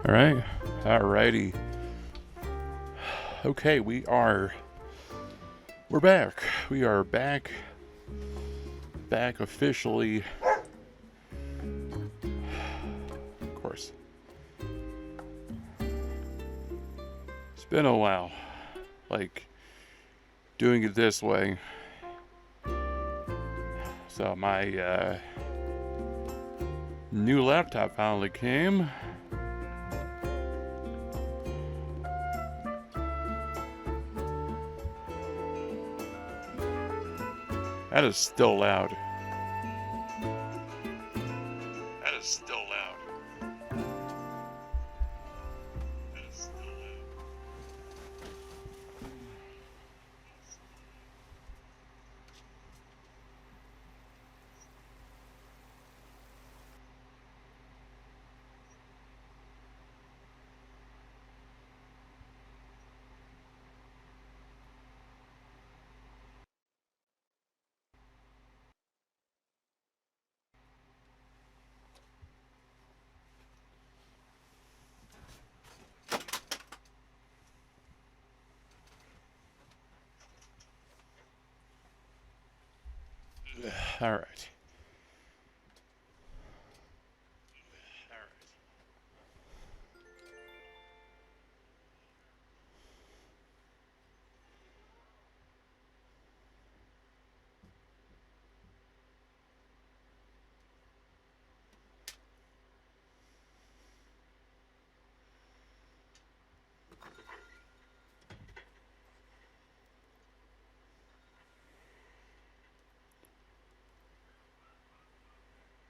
All right. Alrighty. Okay, we're back. We are back officially. Of course. It's been a while. Like doing it this way. So my new laptop finally came. That is still loud. That is still loud. That is still loud. All right.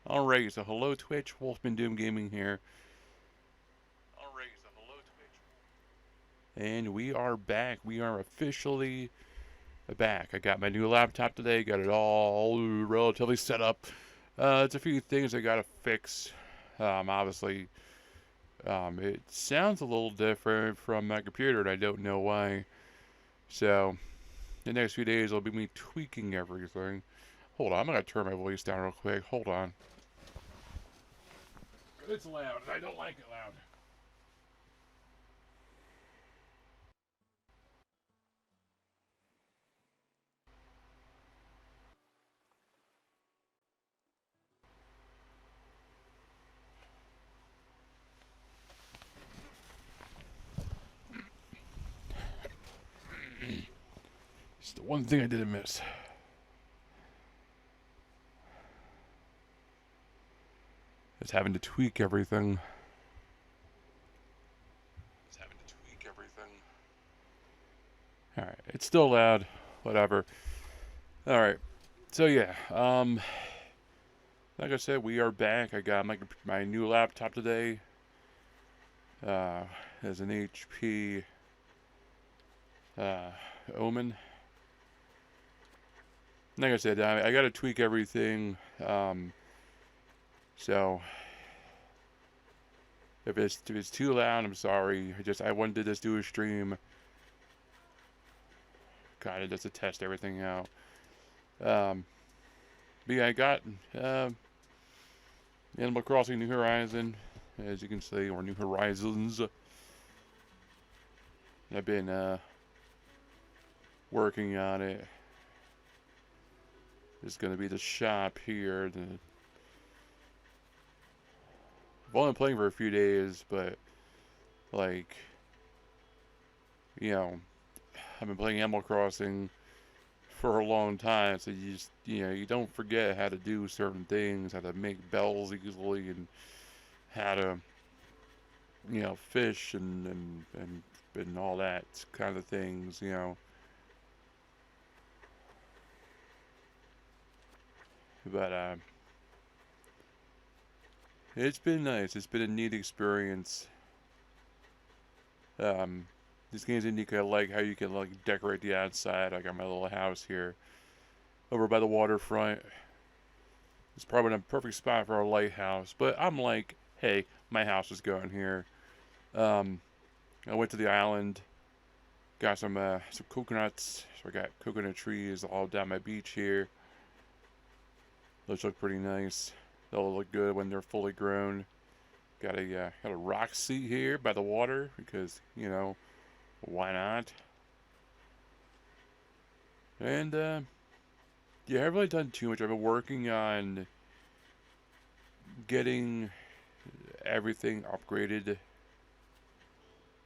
Alright, so hello Twitch, Wolfman Doom Gaming here. Alright, so hello Twitch. And we are back. We are officially back. I got my new laptop today, got it all relatively set up. It's a few things I gotta fix. Obviously, it sounds a little different from my computer, and I don't know why. So, the next few days will be me tweaking everything. Hold on, I'm gonna turn my voice down real quick. Hold on. It's loud, and I don't like it loud. It's the one thing I didn't miss. It's having to tweak everything. Alright, it's still loud. Whatever. Alright. So yeah, like I said, we are back. I got my new laptop today. As an HP Omen. Like I said, I got to tweak everything. So if it's too loud, I'm sorry. I wanted to just do a stream, kind of just to test everything out. But yeah, I got Animal Crossing New Horizon, as you can see, or New Horizons. I've been working on it. It's going to be the shop here. I've only been playing for a few days, but like, I've been playing Animal Crossing for a long time, so you don't forget how to do certain things, how to make bells easily, and how to fish and all that kind of things. But it's been nice. It's been a neat experience. These games in I like how you can like decorate the outside. I got my little house here over by the waterfront. It's probably a perfect spot for a lighthouse. But I'm like, hey, my house is going here. I went to the island, got some coconuts. So I got coconut trees all down my beach here. Those look pretty nice. They'll look good when they're fully grown. Got a rock seat here by the water because, you know, why not? And yeah, I haven't really done too much. I've been working on getting everything upgraded,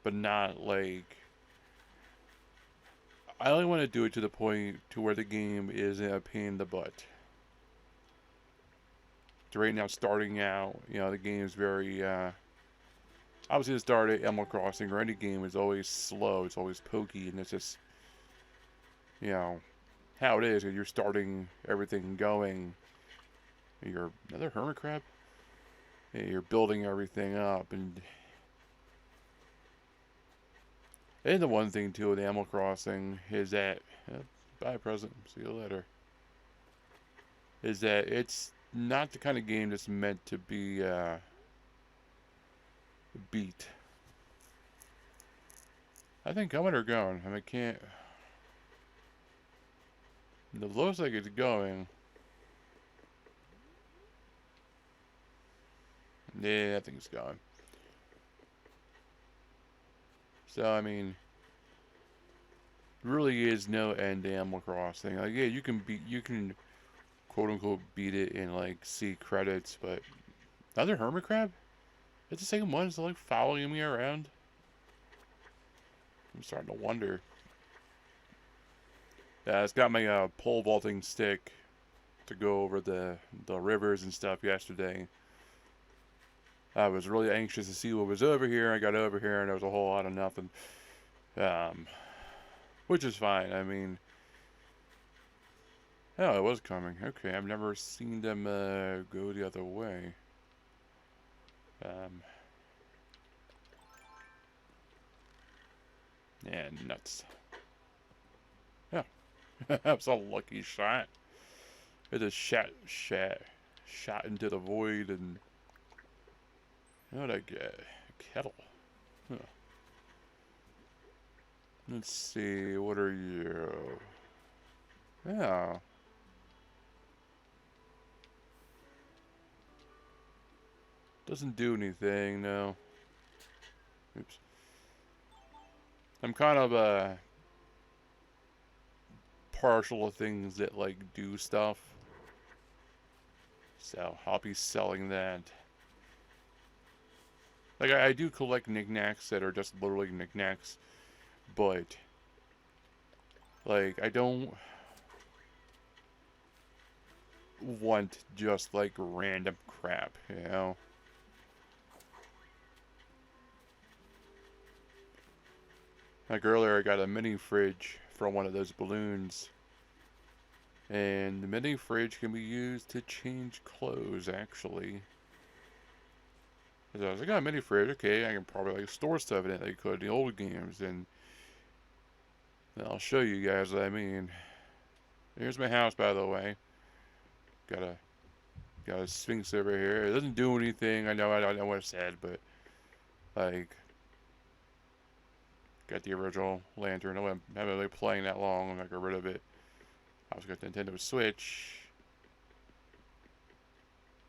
but not like I only want to do it to the point to where the game isn't a pain in the butt. So right now, starting out, you know, the game is very. Obviously, the start at Animal Crossing or any game is always slow. It's always pokey, and it's just, you know, how it is. You're starting everything going. You're another hermit crab. Yeah, you're building everything up, and the one thing too with Animal Crossing is that, bye present, see you later. Is that it's not the kind of game that's meant to be beat. I think coming or going. I mean, I can't. It looks like it's going. Yeah, I think it's going. So I mean, really is no end to Animal Crossing. Like, yeah, you can quote unquote beat it and like see credits, but another hermit crab? It's the same one. It's like following me around. I'm starting to wonder. Yeah, it's got my pole vaulting stick to go over the rivers and stuff yesterday. I was really anxious to see what was over here. I got over here and there was a whole lot of nothing. Um, which is fine. I mean, oh, it was coming. Okay, I've never seen them go the other way. Um, yeah, nuts. Yeah, that was a lucky shot. It just shot into the void, and what did I get? A kettle. Huh. Let's see. What are you? Yeah. Doesn't do anything, no. Oops. I'm kind of partial to things that like do stuff. So I'll be selling that. Like I do collect knickknacks that are just literally knickknacks, but like I don't want just like random crap, you know? Like earlier I got a mini fridge from one of those balloons. And the mini fridge can be used to change clothes actually. So I was like, oh, mini fridge, okay, I can probably like store stuff in it like you could in the old games, and I'll show you guys what I mean. Here's my house, by the way. Got a Sphinx over here. It doesn't do anything. I know what I said, but like, got the original lantern. I haven't really playing that long. I'm gonna get rid of it. I was got the Nintendo Switch.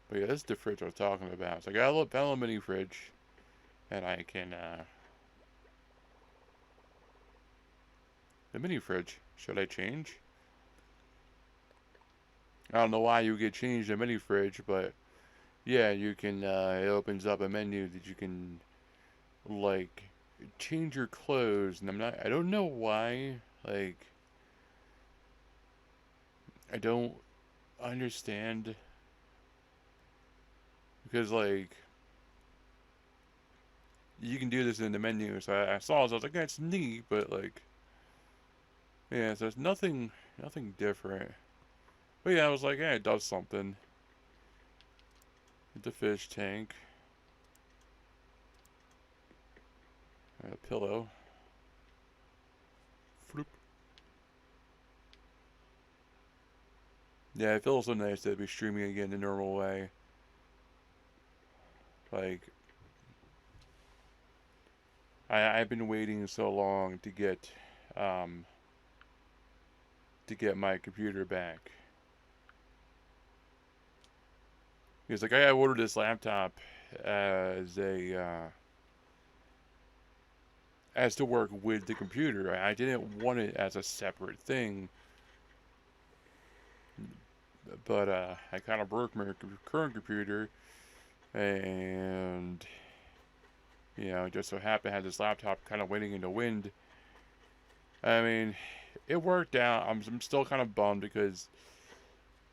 But yeah, this is the fridge I was talking about. So I got a little mini fridge, and I can the mini fridge. Should I change? I don't know why you get changed the mini fridge, but yeah, you can. It opens up a menu that you can like change your clothes, and I don't know why. Like, I don't understand because like you can do this in the menu. So I saw it. So I was like, that's neat, but like, yeah, so there's nothing different. But yeah, I was like, yeah, it does something. The fish tank. A pillow. Floop. Yeah, it feels so nice to be streaming again the normal way. Like, I've been waiting so long um, to get my computer back. Because like I ordered this laptop as a as to work with the computer. I didn't want it as a separate thing, but I kind of broke my current computer, and just so happened I had this laptop kind of waiting in the wind. I mean, it worked out. I'm still kind of bummed because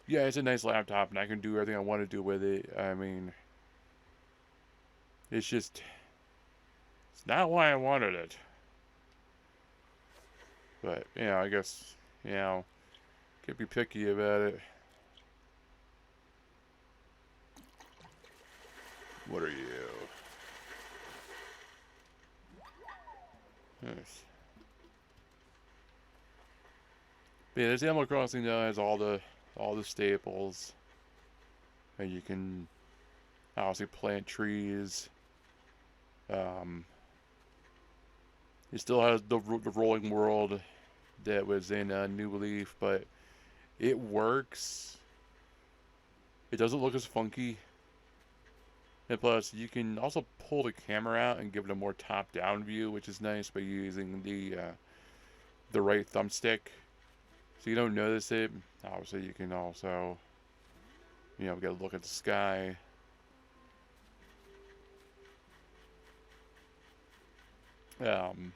yeah, it's a nice laptop and I can do everything I want to do with it. I mean, it's just it's not why I wanted it. But I guess can't be picky about it. What are you? Nice. But yeah, this Animal Crossing though has all the staples, and you can obviously plant trees. Um, it still has the rolling world that was in New Leaf, but it works. It doesn't look as funky. And plus, you can also pull the camera out and give it a more top-down view, which is nice by using the right thumbstick. So you don't notice it. Obviously, you can also, get a look at the sky. Um,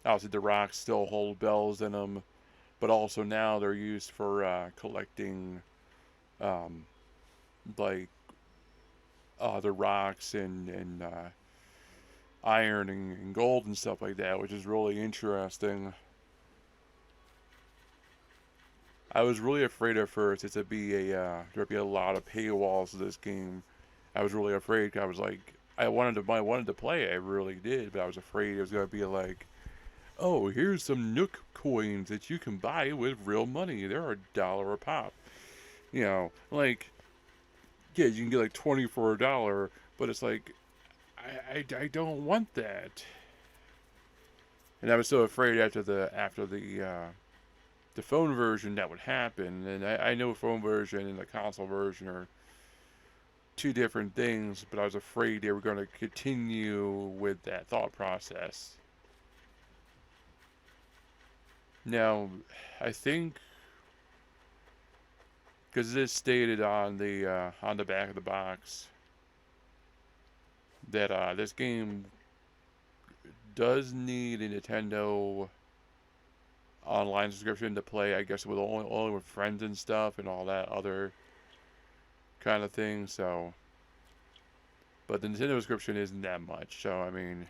Obviously, the rocks still hold bells in them, but also now they're used for collecting, um, like the rocks and iron and gold and stuff like that, which is really interesting. I was really afraid at first it to be there'd be a lot of paywalls to this game. I was really afraid. I was like, I wanted to play it, I really did, but I was afraid it was gonna be like, oh, here's some Nook coins that you can buy with real money. They're $1 a pop. Like, yeah, you can get like 20 for $1, but it's like, I don't want that. And I was so afraid after the phone version that would happen. And I know phone version and the console version are two different things, but I was afraid they were going to continue with that thought process. Now, I think because it is stated on the back of the box that this game does need a Nintendo online subscription to play, I guess, with only with friends and stuff and all that other kind of thing. So, but the Nintendo subscription isn't that much. So, I mean,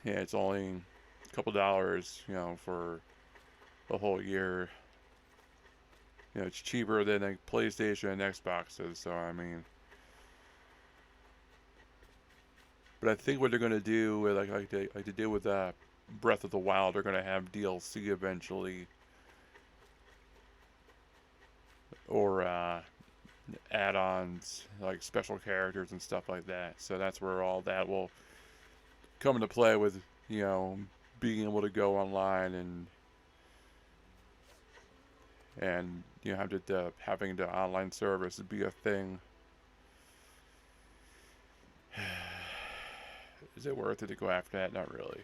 yeah, it's only a couple dollars, for the whole year. It's cheaper than a PlayStation and Xbox is. So, I mean, but I think what they're gonna do, like they did with Breath of the Wild, they're gonna have DLC eventually, or add-ons like special characters and stuff like that. So that's where all that will come into play with being able to go online and having the online service be a thing. Is it worth it to go after that? Not really.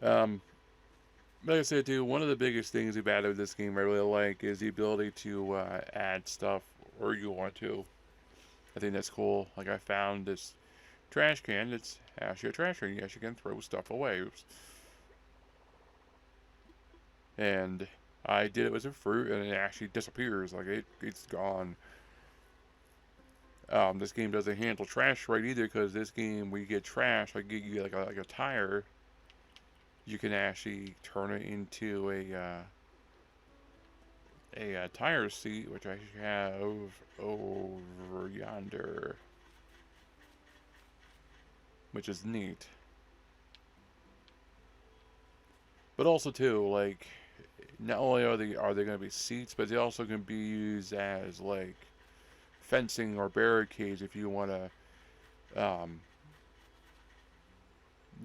Um, like I said, too, one of the biggest things we've added with this game I really like is the ability to add stuff where you want to. I think that's cool. Like I found this trash can that's actually a trash can. You actually can throw stuff away. Oops. And I did it with some fruit, and it actually disappears. Like it's gone. This game doesn't handle trash right either, because this game, when you get trash, like you get like a tire, you can actually turn it into a tire seat, which I have over yonder, which is neat. But also too, like, not only are they going to be seats, but they also can be used as like fencing or barricades if you want to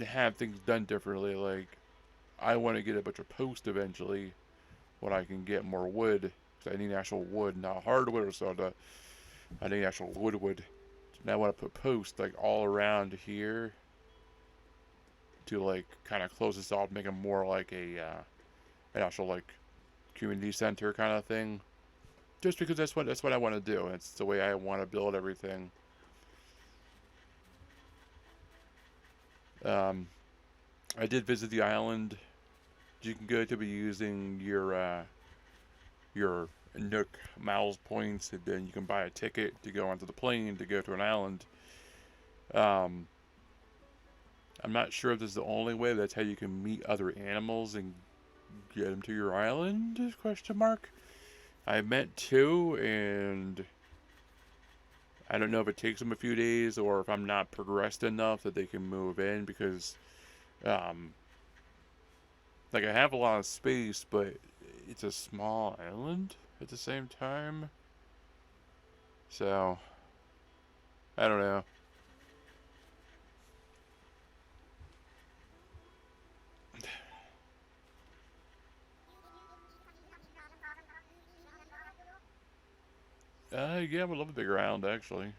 have things done differently. Like, I want to get a bunch of posts eventually, when I can get more wood. Because I need actual wood, not hardwood or soda. I need actual wood. Now I want to put posts like all around here to like kind of close this off, make it more like an actual like community center kind of thing. Just because that's what I want to do. It's the way I want to build everything. Um, I did visit the island. You can go to be using your Nook miles points, and then you can buy a ticket to go onto the plane to go to an island. Um, I'm not sure if this is the only way. But that's how you can meet other animals and get them to your island? Question mark. I met two, and I don't know if it takes them a few days or if I'm not progressed enough that they can move in because, um, like I have a lot of space, but it's a small island at the same time. So I don't know. Yeah, I would love a bigger island actually.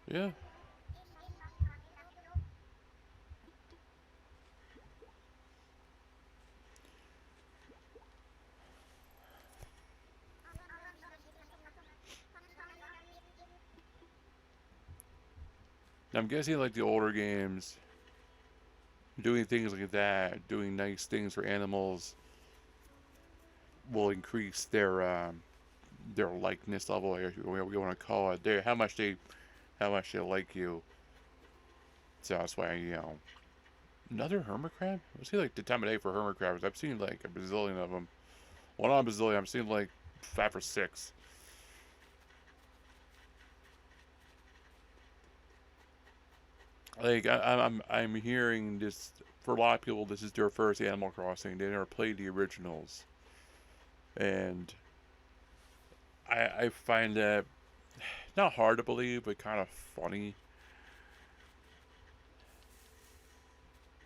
Yeah. I'm guessing like the older games, doing things like that, doing nice things for animals, will increase their likeness level, or whatever you want to call it. How much they like you. So that's why another hermit crab. Let's see like the time of day for hermit crabs. I've seen like a bazillion of them. Well, not a bazillion. I've seen like 5 or 6. Like I'm hearing this for a lot of people. This is their first Animal Crossing. They never played the originals, and I find that not hard to believe, but kind of funny.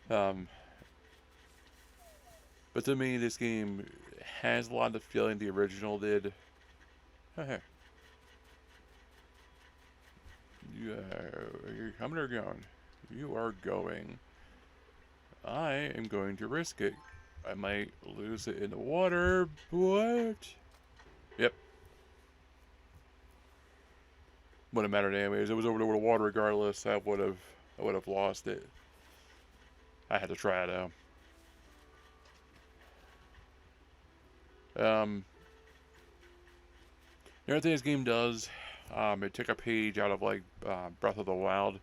Um, but to me, this game has a lot of the feeling the original did. Hey, you're coming or going? You are going. I am going to risk it. I might lose it in the water. What? Yep. Wouldn't matter anyways. It was over the water regardless. I would have lost it. I had to try it out. Um, the other thing this game does, it took a page out of like Breath of the Wild.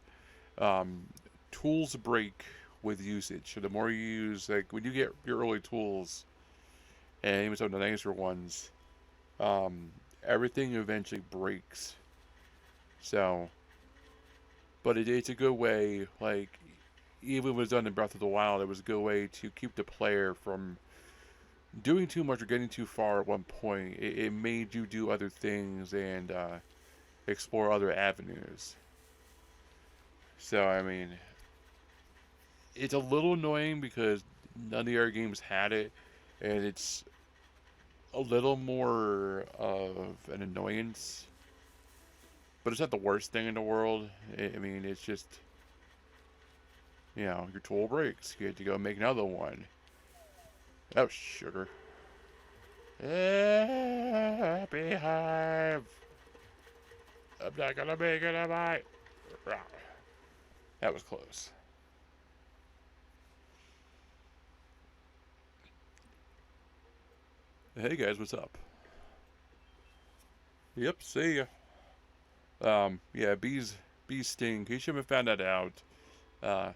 Um, Tools break with usage. So the more you use, like when you get your early tools, and even some of the nicer ones, um, everything eventually breaks. So, but it's a good way. Like even when it was done in Breath of the Wild, it was a good way to keep the player from doing too much or getting too far at one point. It made you do other things and explore other avenues. So I mean, it's a little annoying because none of the other games had it, and it's a little more of an annoyance. But it's not the worst thing in the world. I mean, it's just your tool breaks. You have to go make another one. Oh, sugar. Beehive. I'm not gonna make it, am I? That was close. Hey guys, what's up? Yep, see ya. Yeah, bees sting. In case you haven't found that out, uh,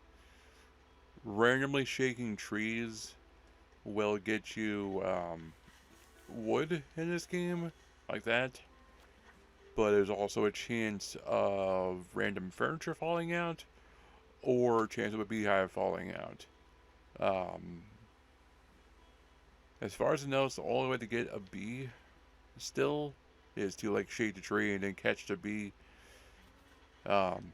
randomly shaking trees will get you wood in this game, like that. But there's also a chance of random furniture falling out, or a chance of a beehive falling out. Um, as far as I know, it's the only way to get a bee still is to like shake the tree and then catch the bee. Um,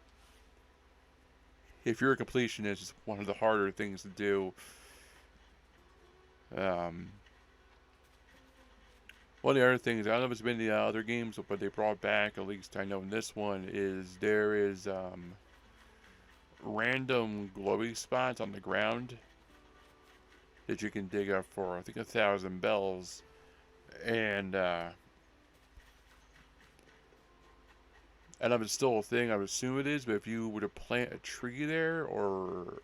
if you're a completionist, it's one of the harder things to do. Um, one of the other things, I don't know if it's been the other games, but they brought back, at least I know in this one, is there is random glowy spots on the ground that you can dig up for, I think, 1,000 bells. And I know it's still a thing, I would assume it is, but if you were to plant a tree there, or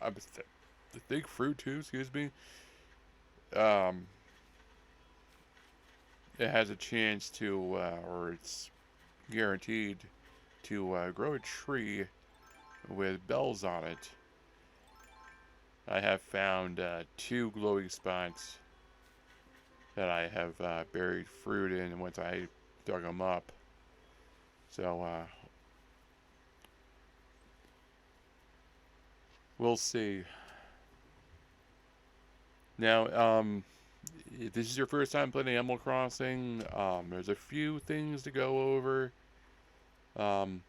the big fruit too, excuse me, um, it has a chance to, or it's guaranteed to grow a tree with bells on it. I have found two glowing spots that I have buried fruit in once I dug them up. So we'll see. Now, if this is your first time playing Animal Crossing, there's a few things to go over. Um,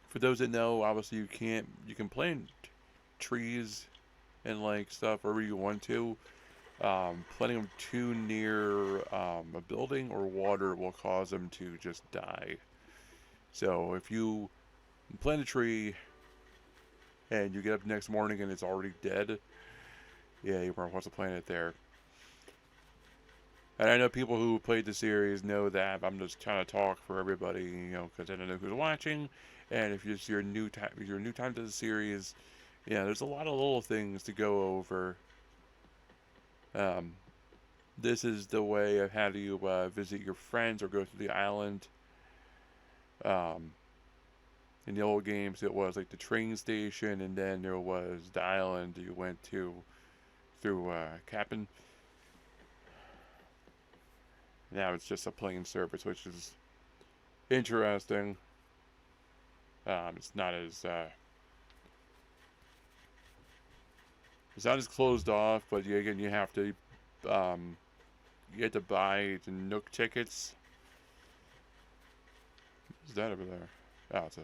for those that know, obviously you can plant trees and like stuff wherever you want to. Planting them too near a building or water will cause them to just die. So if you plant a tree and you get up the next morning and it's already dead, yeah, you weren't supposed to plant it there. And I know people who played the series know that. I'm just trying to talk for everybody, because I don't know who's watching. And if you're new time to the series, yeah, there's a lot of little things to go over. Um, this is the way of how do you visit your friends or go to the island. Um, in the old games, it was like the train station, and then there was the island you went to through Cap'n. Now it's just a plain service, which is interesting. It's not as closed off, but again, you have to buy the Nook tickets. Is that over there? Oh, it's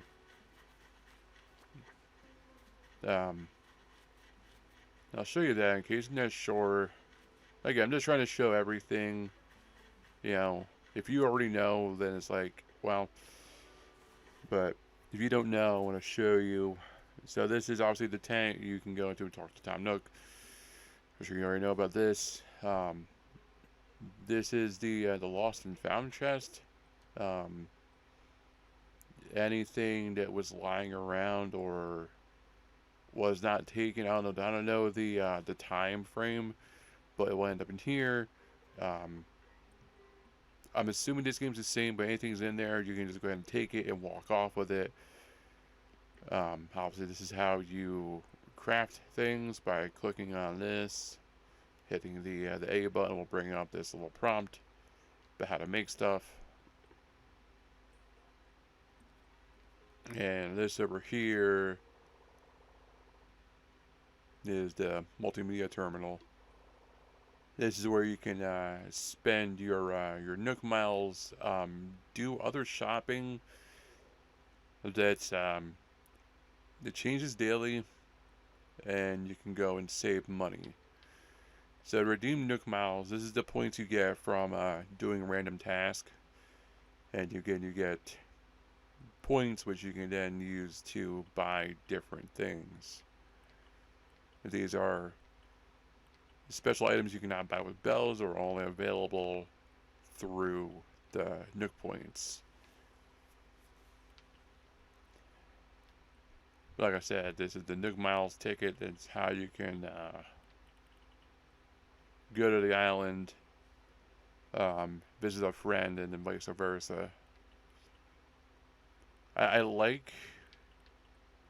I'll show you that in case you're not sure. Again, I'm just trying to show everything. If you already know, then it's like, well, but if you don't know, I want to show you. So this is obviously the tank you can go into and talk to Tom Nook. I'm sure you already know about this. This is the lost and found chest. Anything that was lying around or was not taken, I don't know the time frame, but it will end up in here. I'm assuming this game's the same, but anything's in there, you can just go ahead and take it and walk off with it. Obviously, this is how you craft things by clicking on this, hitting the A button will bring up this little prompt about how to make stuff. And this over here is the multimedia terminal. This is where you can spend your Nook miles, do other shopping that changes daily, and you can go and save money. So redeem Nook miles. This is the points you get from doing a random task, and you get points which you can then use to buy different things. These are special items you cannot buy with bells or only available through the Nook points. Like I said, this is the Nook Miles ticket. It's how you can go to the island, visit a friend, and then vice versa. I like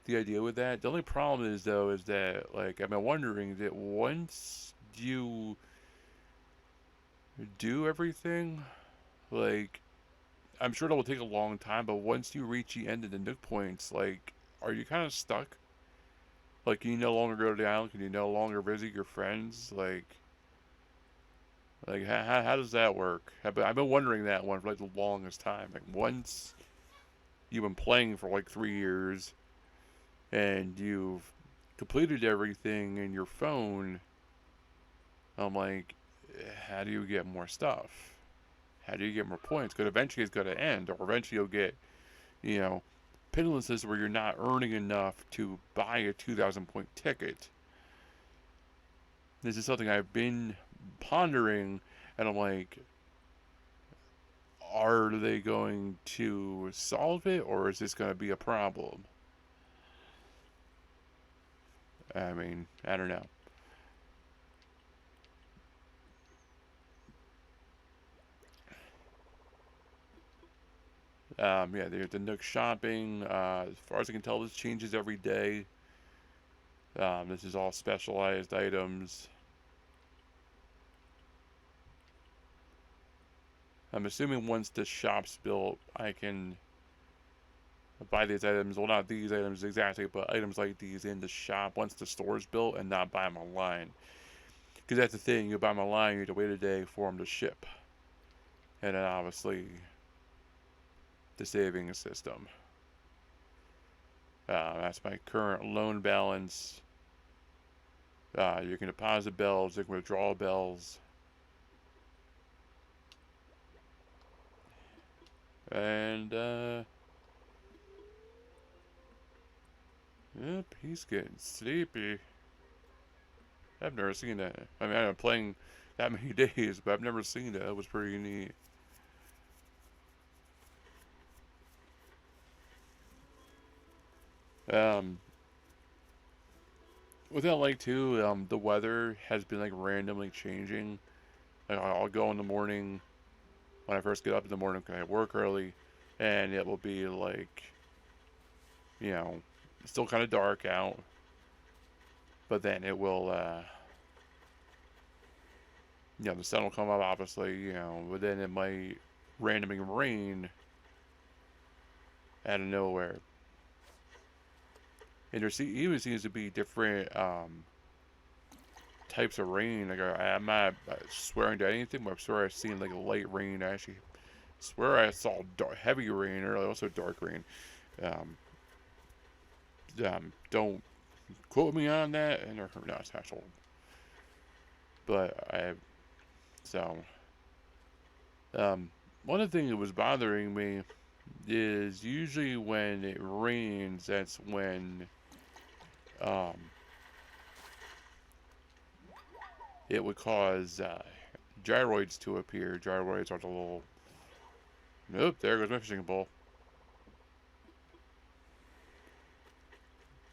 the idea with that. The only problem is, though, is that, like, I've been wondering that once you do everything, like, I'm sure it will take a long time, but once you reach the end of the Nook points, like, are you kind of stuck? Like, can you no longer go to the island? Can you no longer visit your friends? Like how does that work? I've been wondering that one for like the longest time. Like, once you've been playing for like 3 years and you've completed everything in your phone. I'm like, how do you get more stuff? How do you get more points? Because eventually it's going to end, or eventually you'll get, you know, pinlesses where you're not earning enough to buy a 2,000 point ticket. This is something I've been pondering, and I'm like, are they going to solve it, or is this going to be a problem? I mean, I don't know. Yeah, the Nook shopping. As far as I can tell, this changes every day. This is all specialized items. I'm assuming once the shop's built, I can buy these items. Well, not these items exactly, but items like these in the shop once the store's built and not buy them online. Because that's the thing, you buy them online, you have to wait a day for them to ship. And then obviously, the savings system. That's my current loan balance. You can deposit bells, you can withdraw bells. And, yep, he's getting sleepy. I've never seen that. I mean, I've been playing that many days, but I've never seen that. It was pretty neat. Um, with that lake too, the weather has been like randomly changing. Like I'll go in the morning when I first get up in the morning 'cause I work early, and it will be like, you know, it's still kind of dark out, but then it will, the sun will come up obviously, but then it might randomly rain out of nowhere. And there even seems to be different types of rain. Like I'm not swearing to anything, but I'm sure I've seen like light rain. I actually swear I saw heavy rain or also dark rain. Um, don't quote me on that, and or no, it's actual. But so um, one of the things that was bothering me is usually when it rains, that's when um, it would cause gyroids to appear. Gyroids are the little. Nope, there goes my fishing pole.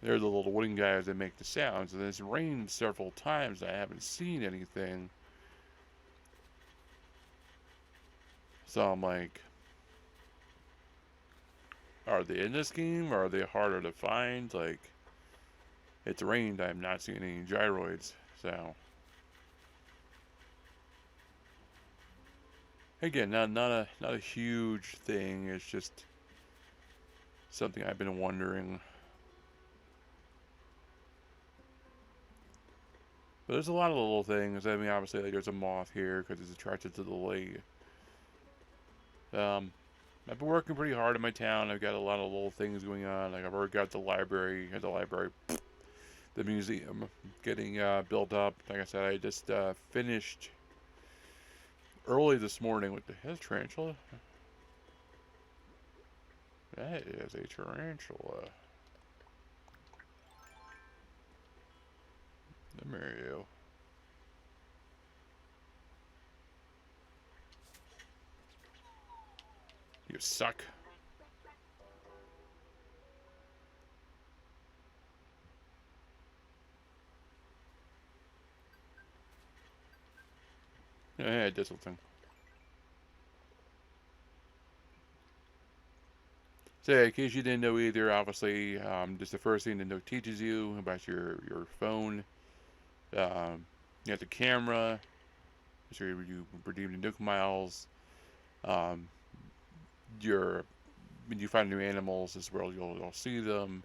They're the little wooden guys that make the sounds. And it's rained several times. I haven't seen anything. So I'm like, are they in this game? Or are they harder to find? Like, it's rained. I'm not seeing any gyroids. So again, not a huge thing. It's just something I've been wondering. But there's a lot of little things. I mean, obviously, like there's a moth here because it's attracted to the light. Um, I've been working pretty hard in my town. I've got a lot of little things going on. Like I've already got the library, the museum getting built up. Like I said, I just finished early this morning with the tarantula. That is a tarantula. There you. You suck. Yeah, I did something. So, yeah, in case you didn't know either, obviously, just the first thing the note teaches you about your phone. You have the camera, so you redeem the Nook miles. Um, your when you find new animals, this world you'll see them.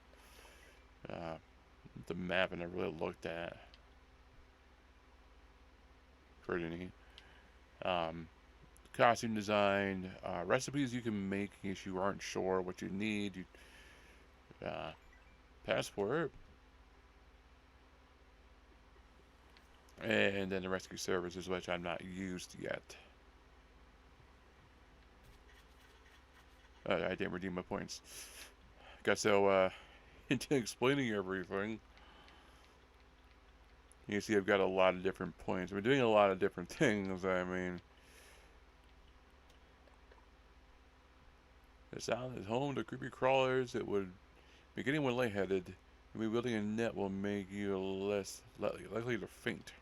Uh, the map I never really looked at. Pretty neat. costume design, recipes you can make in case you aren't sure what you need, passport, and then the rescue services, which I'm not used yet. I didn't redeem my points. Got so into explaining everything. You can see I've got a lot of different points. We're doing a lot of different things. I mean, this island is home to creepy crawlers. It would make anyone lightheaded. And building a net will make you less likely to faint.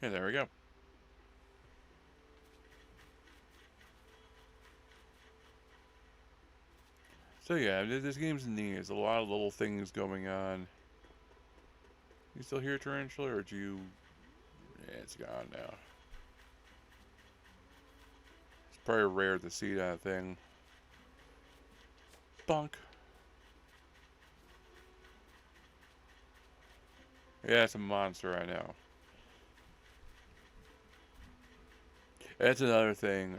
And there we go. So yeah, this game's neat. There's a lot of little things going on. You still here, Tarantula, or do you... Yeah, it's gone now. It's probably rare to see that thing. Bonk. Yeah, it's a monster, I know. That's another thing.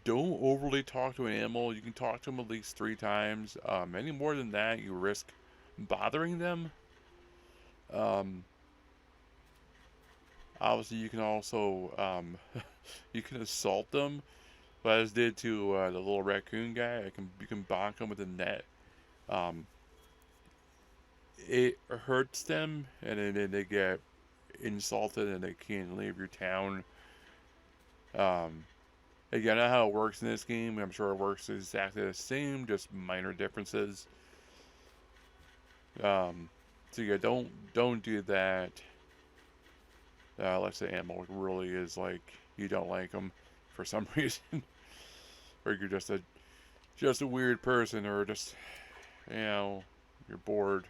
Don't overly talk to an animal. You can talk to them at least 3 times. Any more than that, you risk bothering them. Obviously, you can also you can assault them. But as did to the little raccoon guy, you can bonk him with a net. It hurts them, and then they get insulted, and they can't leave your town. Again, I know how it works in this game. I'm sure it works exactly the same, just minor differences. So yeah, don't do that. Unless the animal really is like you don't like them for some reason, or you're just a weird person, or just you're bored.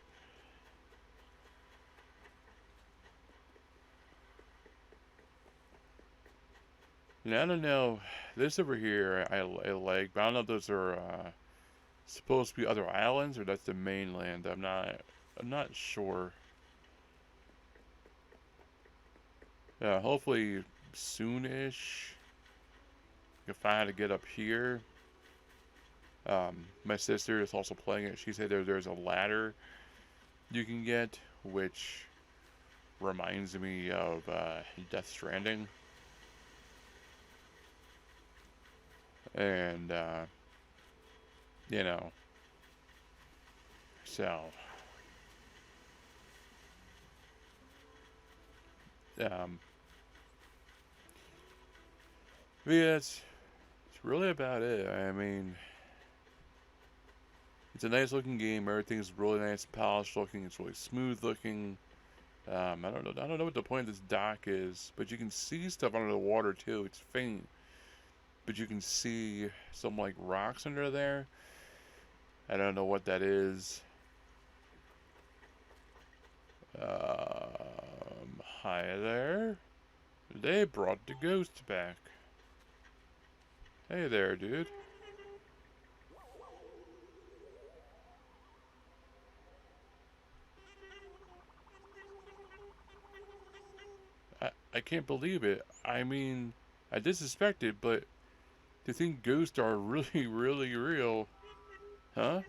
Now I don't know. This over here I like, but I don't know if those are supposed to be other islands or that's the mainland. I'm not sure. Hopefully soonish. If I had to get up here. My sister is also playing it. She said there's a ladder you can get, which reminds me of Death Stranding. And so but yeah, it's really about it. I mean, it's a nice looking game. Everything's really nice, polished looking. It's really smooth looking. I don't know what the point of this dock is, but you can see stuff under the water too. It's faint, but you can see some like rocks under there. I don't know what that is. Hi there. They brought the ghost back. Hey there, dude. I can't believe it. I mean, I did suspect it, but to think ghosts are really, really real. Huh?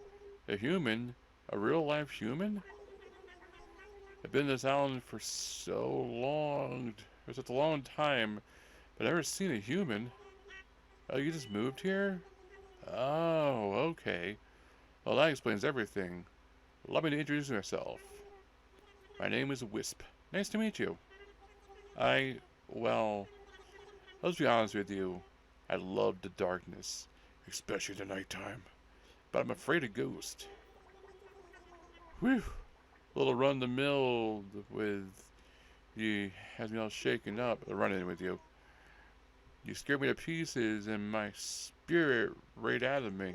A human? A real life human? I've been in this island for so long. For such a long time, but I've never seen a human. Oh, you just moved here? Oh, okay. Well, that explains everything. Allow me to introduce myself. My name is Wisp. Nice to meet you. Well, let's be honest with you. I love the darkness, especially the nighttime. But I'm afraid of ghosts. Whew. A little run the mill with you has me all shaken up running with you. You scared me to pieces and my spirit right out of me.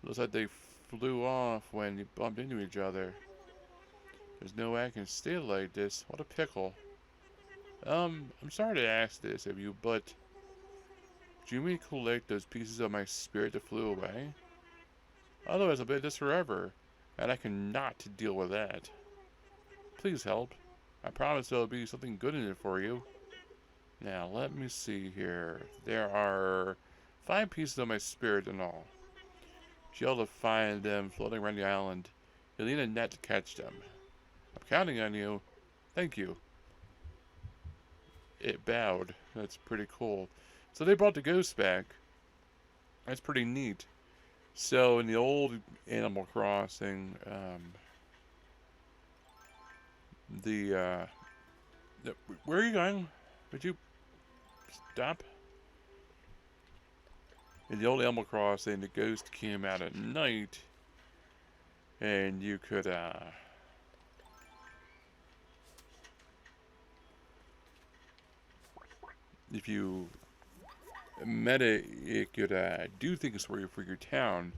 Looks like they flew off when you bumped into each other. There's no way I can stay like this. What a pickle. I'm sorry to ask this of you, but do you mean collect those pieces of my spirit that flew away? Otherwise I'll be this forever, and I cannot deal with that. please help. I promise there'll be something good in it for you. Now, let me see here. There are 5 pieces of my spirit in all. You'll be able to find them floating around the island. You'll need a net to catch them. I'm counting on you. Thank you. It bowed. That's pretty cool. So they brought the ghost back. That's pretty neat. So in the old Animal Crossing, where are you going? Would you stop? In the old Animal Crossing, the ghost came out at night, and you could, if you met it could, do things for you for your town.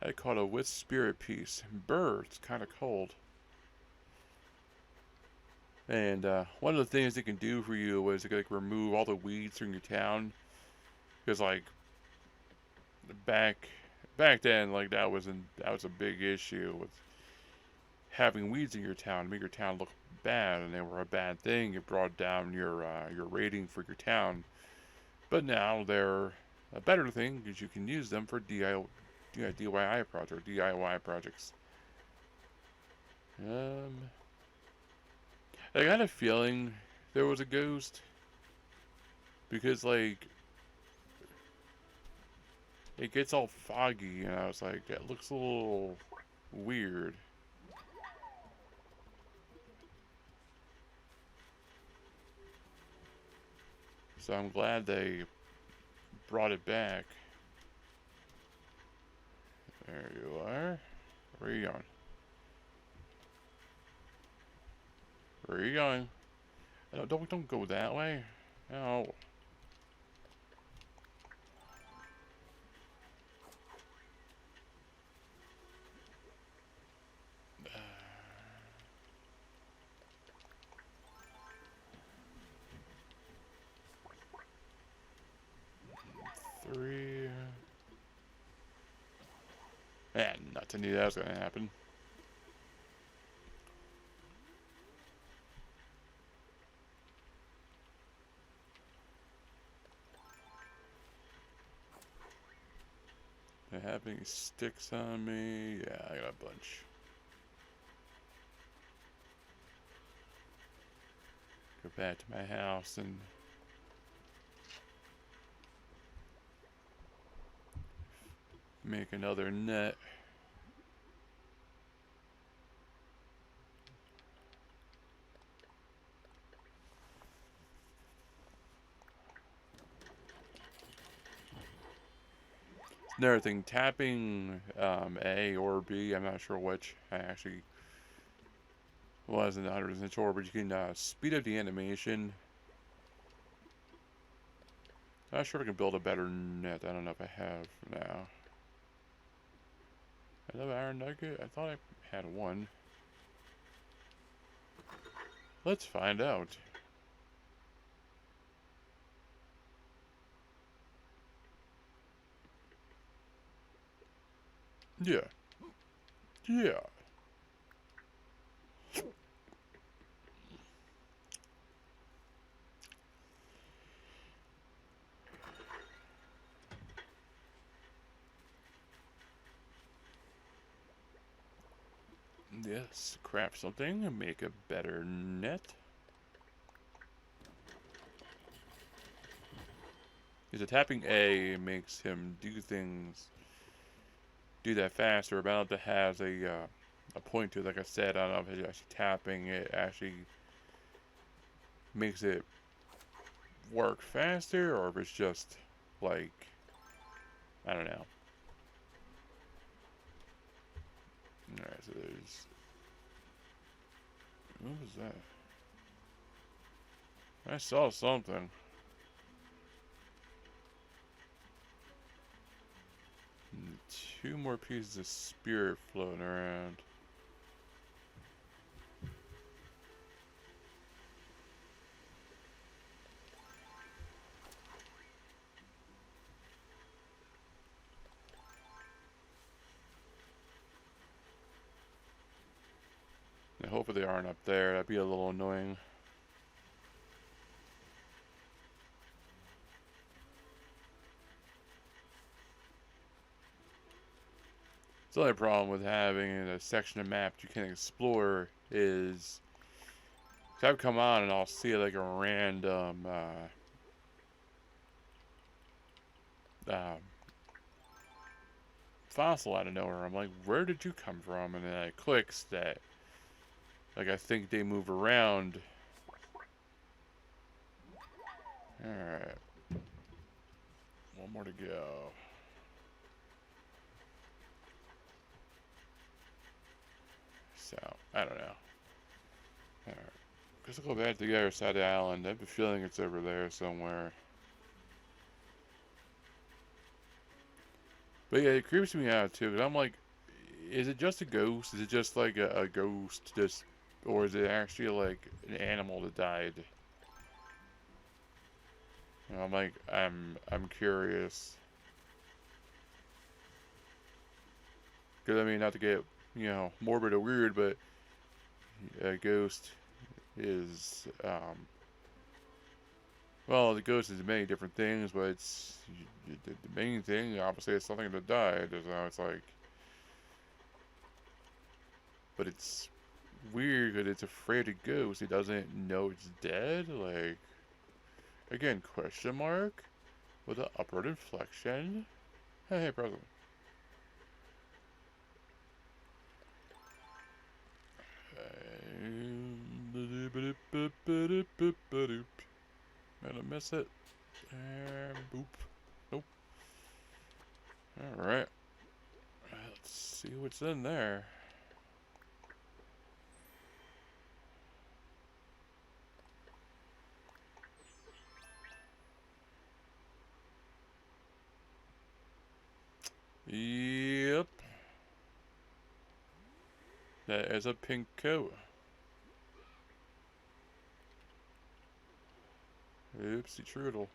I call it a with spirit piece. Brr, it's kind of cold. And, one of the things it can do for you was it could, like, remove all the weeds from your town. Because, like, back then, like, that was a big issue with having weeds in your town. Make your town look bad, and they were a bad thing. It brought down your rating for your town. But now they're a better thing because you can use them for DIY projects. I got a feeling there was a ghost because, like, it gets all foggy, and I was like, that looks a little weird. So I'm glad they brought it back. There you are. Where are you going? Where are you going? No, don't go that way. No. 3. Nuts, I knew that was going to happen. Do I have any sticks on me? Yeah, I got a bunch. Go back to my house and make another net. Another thing, tapping A or B, I'm not sure which. I actually wasn't 100% sure, but you can speed up the animation. Not sure if I can build a better net. I don't know if I have now. Another iron nugget? I thought I had one. Let's find out. Yeah. Yeah. Yes, craft something and make a better net. Because tapping A makes him do that faster. Balanta has a point to it. Like I said, I don't know if it's actually tapping it actually makes it work faster, or if it's just like, I don't know. Alright, so there's, what was that? I saw something. And 2 more pieces of spirit floating around. Hopefully they aren't up there. That'd be a little annoying. The only problem with having a section of map you can explore is, cause I've come on and I'll see like a random fossil out of nowhere. I'm like, where did you come from? And then it clicks that, like, I think they move around. Alright. One more to go. So, I don't know. Alright. Guess I'll go back to the other side of the island. I have a feeling it's over there somewhere. But yeah, it creeps me out too, because I'm like, is it just a ghost? Is it just like a ghost, just, or is it actually like an animal that died? You know, I'm curious. Because I mean, not to get, you know, morbid or weird, but a ghost is, well, the ghost is many different things, but it's the main thing. Obviously, it's something that died. So it's like, but it's weird because it's afraid of ghosts. It doesn't know it's dead. Like, again, question mark with an upward inflection. Hey, present. Gonna miss it. And boop. Nope. Alright. Let's see what's in there. Yep. That is a pink coat. Oopsie trudle.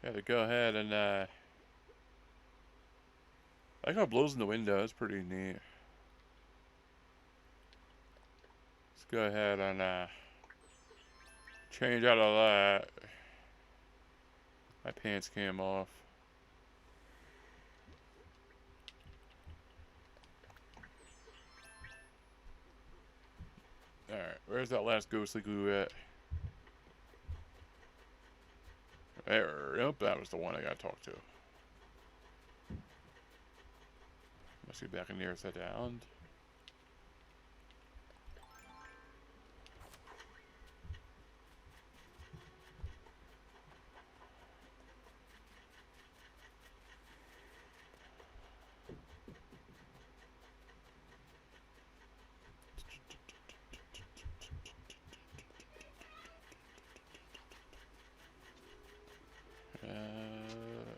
Yeah, to go ahead and, I like how it blows in the window. It's pretty neat. Let's go ahead and, change out of that. My pants came off. Alright, where's that last ghostly glue at? There, yep, that was the one I gotta talk to. Must be back in the earth side island.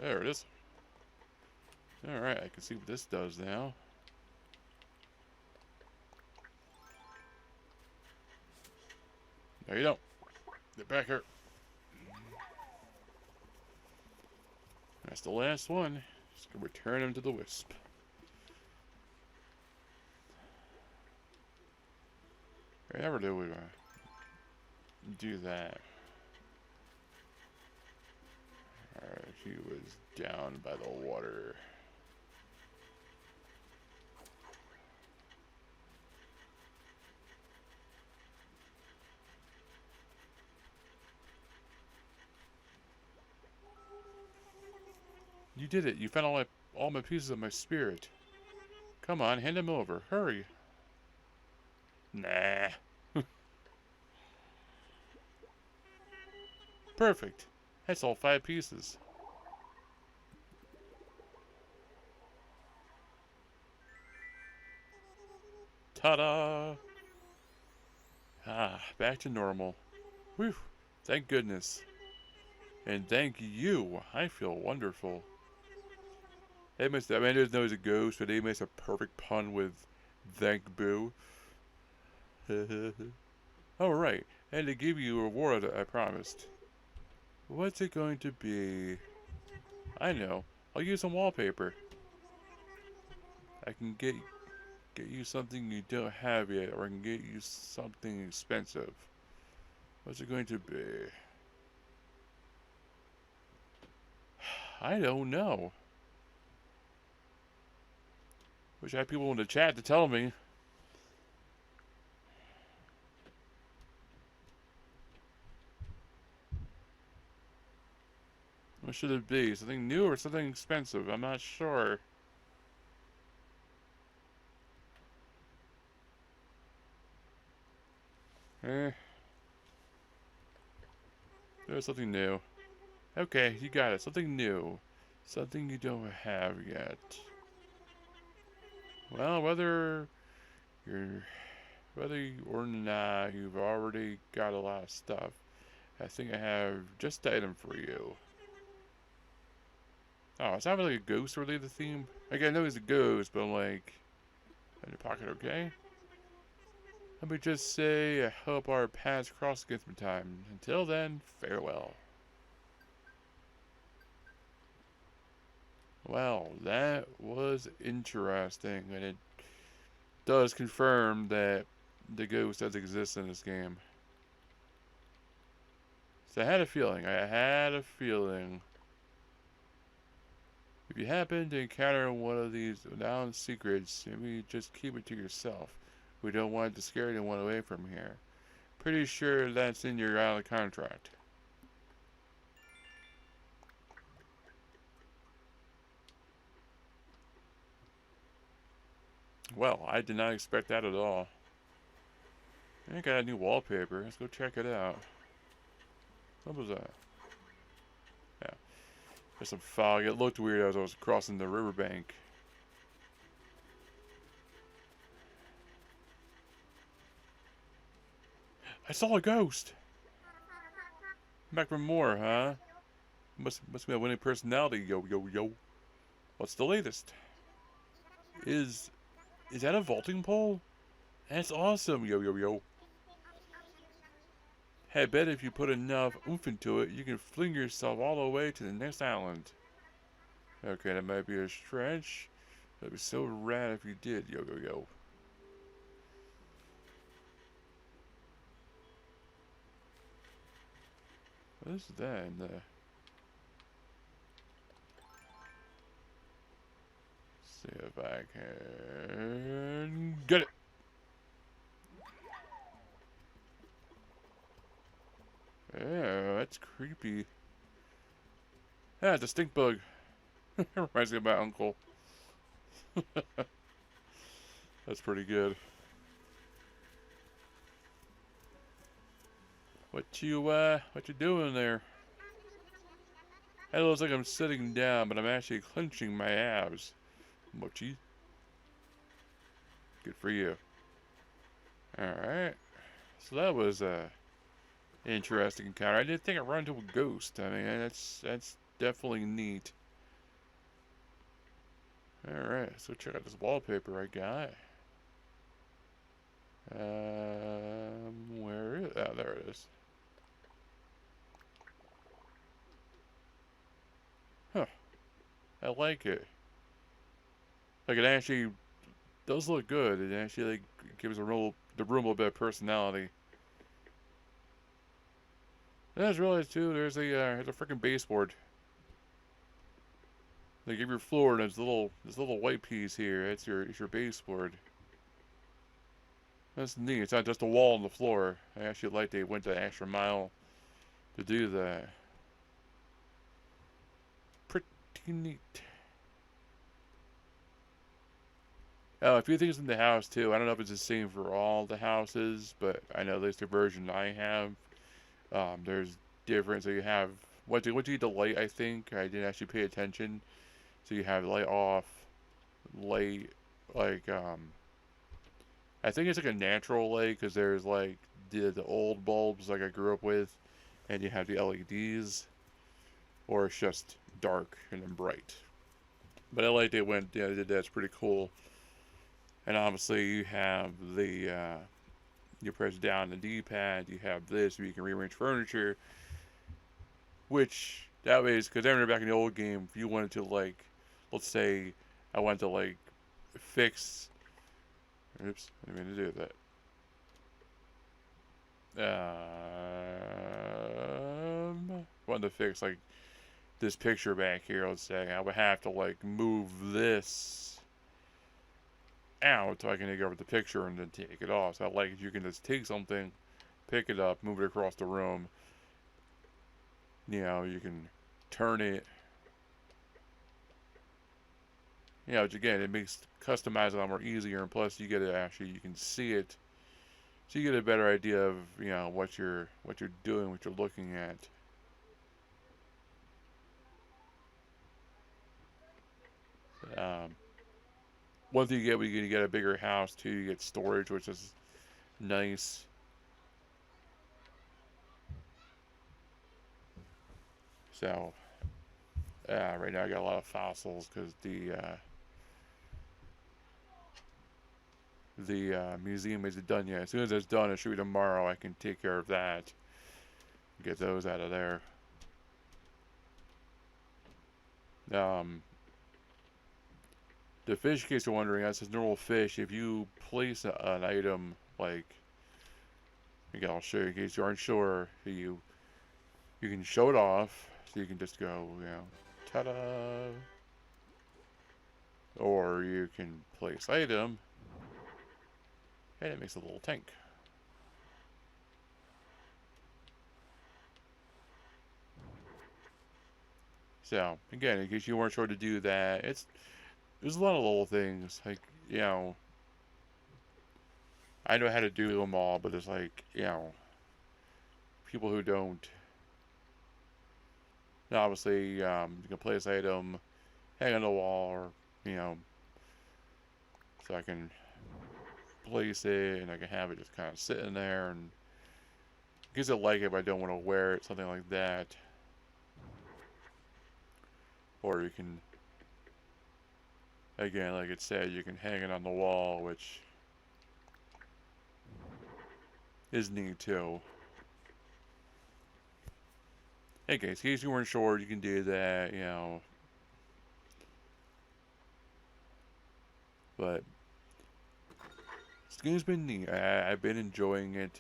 There it is. Alright, I can see what this does now. No, you don't. Get back here. That's the last one. Just gonna return him to the wisp. Wherever do we do that? Alright, he was down by the water. You did it. You found all my pieces of my spirit. Come on, hand him over. Hurry. Nah. Perfect. That's all 5 pieces. Ta-da! Ah, back to normal. Whew. Thank goodness. And thank you. I feel wonderful. They must, I mean, there's no a ghost, but they made a perfect pun with thank boo. Alright, and to give you a reward I promised. What's it going to be? I know. I'll use some wallpaper. I can get get you something you don't have yet, or I can get you something expensive. What's it going to be? I don't know. Wish I had people in the chat to tell me. What should it be? Something new or something expensive? I'm not sure. There's something new. Okay, you got it. Something new. Something you don't have yet. Well, whether or not you've already got a lot of stuff, I think I have just the item for you. Oh, it's not really a ghost related theme. Like, I know he's a ghost, but like, in your pocket, okay? Let me just say, I hope our paths cross again sometime. Until then, farewell. Well, that was interesting, and it does confirm that the ghost does exist in this game. So I had a feeling. If you happen to encounter one of these renowned secrets, maybe just keep it to yourself. We don't want to scare anyone away from here. Pretty sure that's in your island contract. Well, I did not expect that at all. I got a new wallpaper. Let's go check it out. What was that? Yeah. There's some fog. It looked weird as I was crossing the riverbank. I saw a ghost! Back for more, huh? Must be a winning personality, yo. What's the latest? Is that a vaulting pole? That's awesome, yo. Hey, I bet if you put enough oomph into it, you can fling yourself all the way to the next island. Okay, that might be a stretch. That'd be so rad if you did, yo. What is that in there? See if I can get it. Yeah, that's creepy. Yeah, it's a stink bug. Reminds me of my uncle. That's pretty good. What you doing there? It looks like I'm sitting down, but I'm actually clenching my abs. Mochi. Good for you. Alright. So that was a interesting encounter. I didn't think I'd run into a ghost. I mean, that's definitely neat. Alright, so check out this wallpaper I got. Where is... Oh, there it is. Huh. I like it. Like, it actually does look good. It actually, like, gives the room a little bit of personality. And I just realized, too, there's a freaking baseboard. They give your floor and this little white piece here. It's your baseboard. That's neat. It's not just a wall on the floor. I actually like they went the extra mile to do that. Pretty neat. Oh, a few things in the house too. I don't know if it's the same for all the houses, but I know at least the version I have. There's different. So you have what do you need the light? I think I didn't actually pay attention. So you have light off, light like I think it's like a natural light because there's like the old bulbs like I grew up with, and you have the LEDs, or it's just dark and then bright. But I like they went, yeah, they did that's pretty cool. And obviously you have the you press down the D-pad. You have this where you can rearrange furniture, which that way is because I remember back in the old game, if you wanted to like, let's say, I wanted to like fix Oops, I didn't mean to do that. Wanted to fix like this picture back here. Let's say I would have to like move this out so I can take over the picture and then take it off. So I like you can just take something, pick it up, move it across the room. You know, you can turn it. You know, again, it makes customizing a lot more easier, and plus you get it actually, you can see it, so you get a better idea of what you're doing, what you're looking at. Um, One thing you get when you get a bigger house too, you get storage, which is nice. So right now I got a lot of fossils because the museum isn't done yet. As soon as it's done, it should be tomorrow. I can take care of that. Get those out of there. Um, the fish, in case you're wondering, that's a normal fish. If you place an item like, again, I'll show you in case you aren't sure. You can show it off, so you can just go, ta-da. Or you can place item, and it makes a little tank. So again, in case you weren't sure to do that, there's a lot of little things like I know how to do them all, but it's like people who don't. Now, obviously, you can place item, hang on the wall, or so I can place it and I can have it just kind of sitting there, and gives it like it if I don't want to wear it, something like that. Or you can, again, like it said, you can hang it on the wall, which is neat too. Okay, so in case you weren't sure, you can do that, But this game's been neat. I've been enjoying it.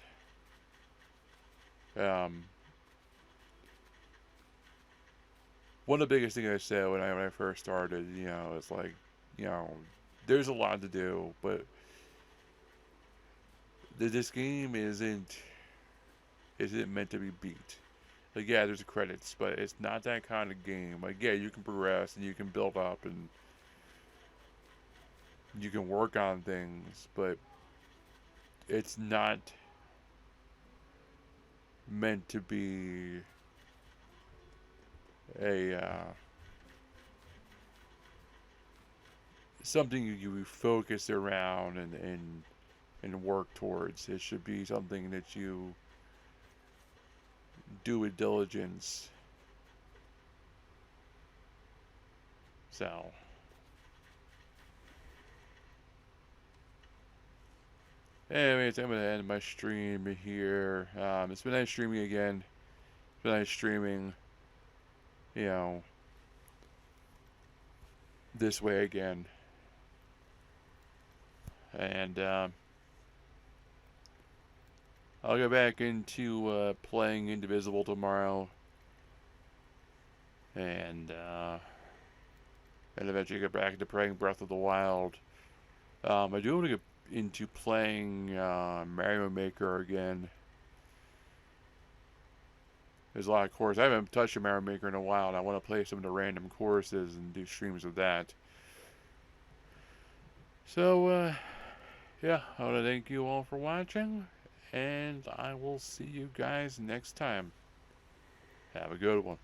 One of the biggest things I said when I first started, it's like, there's a lot to do, but this game isn't meant to be beat. Like, yeah, there's credits, but it's not that kind of game. Like, yeah, you can progress and you can build up and you can work on things, but it's not meant to be a something you focus around and work towards. It should be something that you do with diligence. So, anyways, I'm gonna end my stream here. It's been nice streaming again. It's been nice streaming, you know, this way again. And I'll go back into playing Indivisible tomorrow, and eventually get back into playing Breath of the Wild. I do want to get into playing Mario Maker again. There's a lot of courses. I haven't touched a Mario Maker in a while, and I want to play some of the random courses and do streams of that. So, yeah, I want to thank you all for watching, and I will see you guys next time. Have a good one.